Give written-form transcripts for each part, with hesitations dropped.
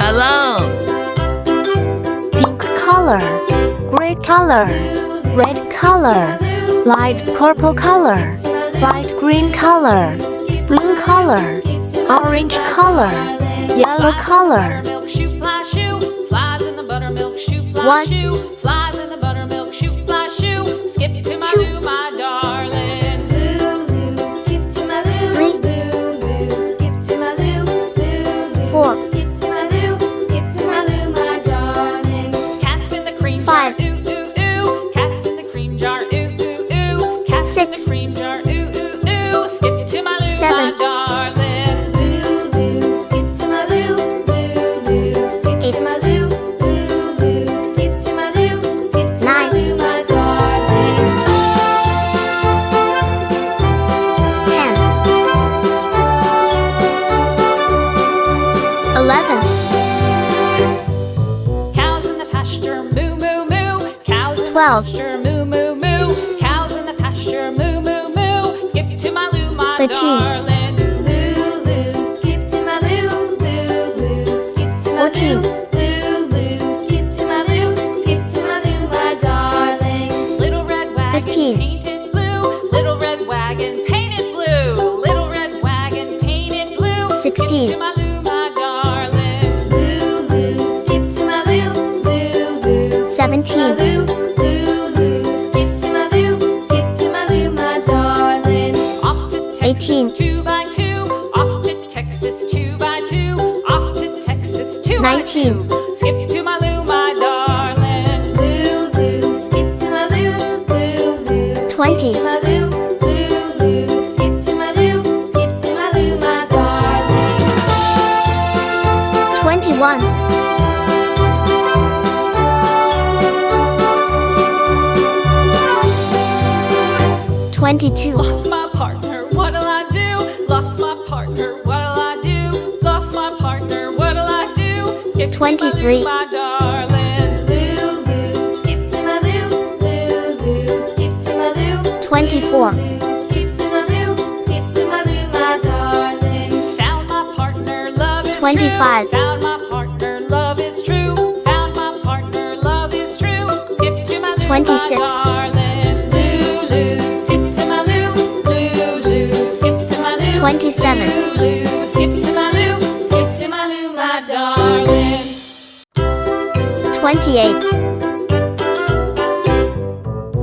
along. Pink color, gray color, red color, light purple color, light green color, blue color, orange color, yellow color. One, two, four, five, six, seven, Cows in the pasture, moo moo moo. Cows in the 12, pasture, moo moo moo. Cows in the pasture, moo moo moo. Skip to my loo, my 13, darling. Loo loo, skip to my loo, loo loo, skip to my 14, loo, loo loo, skip to my loo, skip to my loo, my darling. Little red wagon 15, painted blue, little red wagon painted blue, little red wagon painted blue. 16, Skip to my loo, my darling. Loo loo, skip to my loo, loo loo. 17, Loo, loo, loo, skip to my loo, my darling. Off to Texas 18, 2 by 2, off to Texas 2 by 2, off to Texas 2 by 19, 2. Skip to my loo, my darling. Loo, loo, skip to my loo, loo, loo. 20, Skip to my loo, loo, loo, skip to my loo, my darling. 21, 22, Lost my partner, what'll I do? Lost my partner, what'll I do? Lost my partner, what'll I do? Skip to my 23, loo, my darling. Loo, loo, skip to my loo, loo, loo, skip to my loo. 24, Loo, skip to my loo, my darling. Found my partner, love is 25, true. Found my partner, love is true. Found my partner, love is true. Skip to my loo, 26, my darling. Loo, loo, skip to my loo, loo, loo, skip to my loo. 27, Loo, loo, skip to my loo, my darling. 28,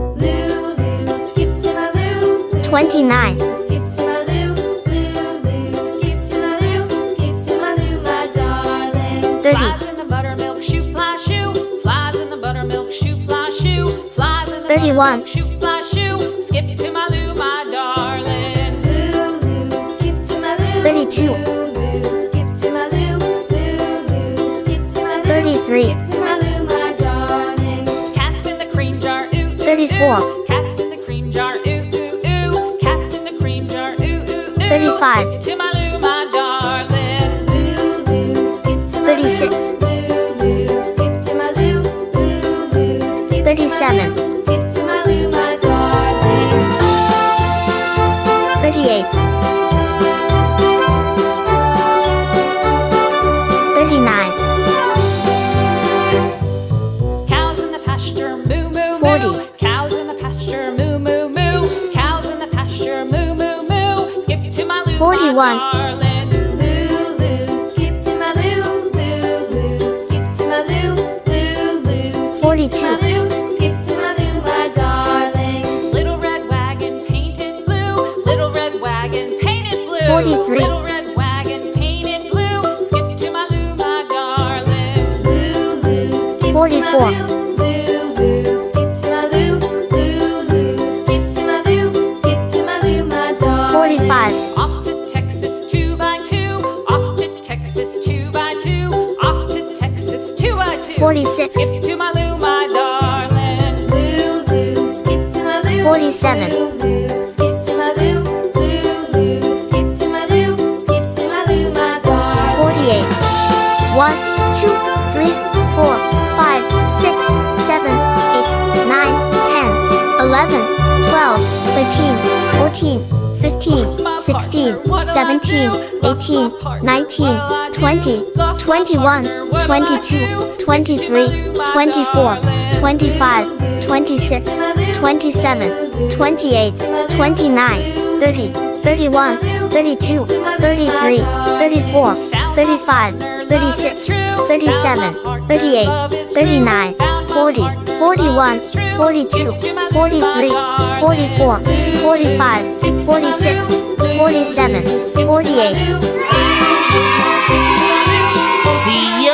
Loo, loo, skip to my loo. 29, Skip to my loo, loo, loo, skip to my loo, skip to my loo, my darling. 30, Flies in the buttermilk shoe, fly shoe. Flies in the buttermilk shoe, fly shoe. Flies in the 31, buttermilk shoe, fly shoe. Skip to my loo, my darling. Loo, loo, skip to my loo. 32, Loo, loo, skip to my loo. Loo, loo, skip to my loo. 33, Skip to my loo, my darling. Cats in the cream jar, ooh, ooh, 34, ooh. Cats in the cream jar, ooh, ooh, ooh. Cats in the cream jar, ooh, ooh, ooh. 35, Skip to my loo, my darling. Loo, loo, skip to my 36, loo. Loo, loo, skip to my loo. Loo, loo, skip to my 37, loo. Skip to my loo, my darling. 38, 39, Cows in the pasture, moo moo 40, moo. Cows in the pasture, moo moo moo. Cows in the pasture, moo moo moo. Skip to my loo, 41, my darling. Loo loo, skip to my loo, loo loo, skip to my loo, loo loo, skip 42, to my loo, skip to my loo, my darling. Little red wagon painted blue, little red wagon painted blue. 43, Little red wagon painted blue. Skip to my loo, my darling. Loo loo, skip 44, to my loo. Loo, loo, skip to my loo. Loo, loo, skip to my loo. Skip to my loo, my darling. 45, Off to Texas 2 by 2. Off to Texas 2 by 2. Off to Texas 2 by 2. 46, Skip to my loo, my darling. Loo, loo, skip to my loo. 47, Loo, loo, skip to my loo. Loo, loo, skip to my loo. Skip to my loo, my darling. 48, 1, 2, 3, 4, 5, 6, 7, 8, 9, 10, 11, 12, 13, 14, 15, 16, 17, 18, 19, 20, 21, 22, 23, 24, 25, 26, 27, 28, 29, 30, 31, 32, 33, 34, 35, 36, 37, 38, 39, 40, 41, 42, 43, 44, 45, 46, 47, 48. See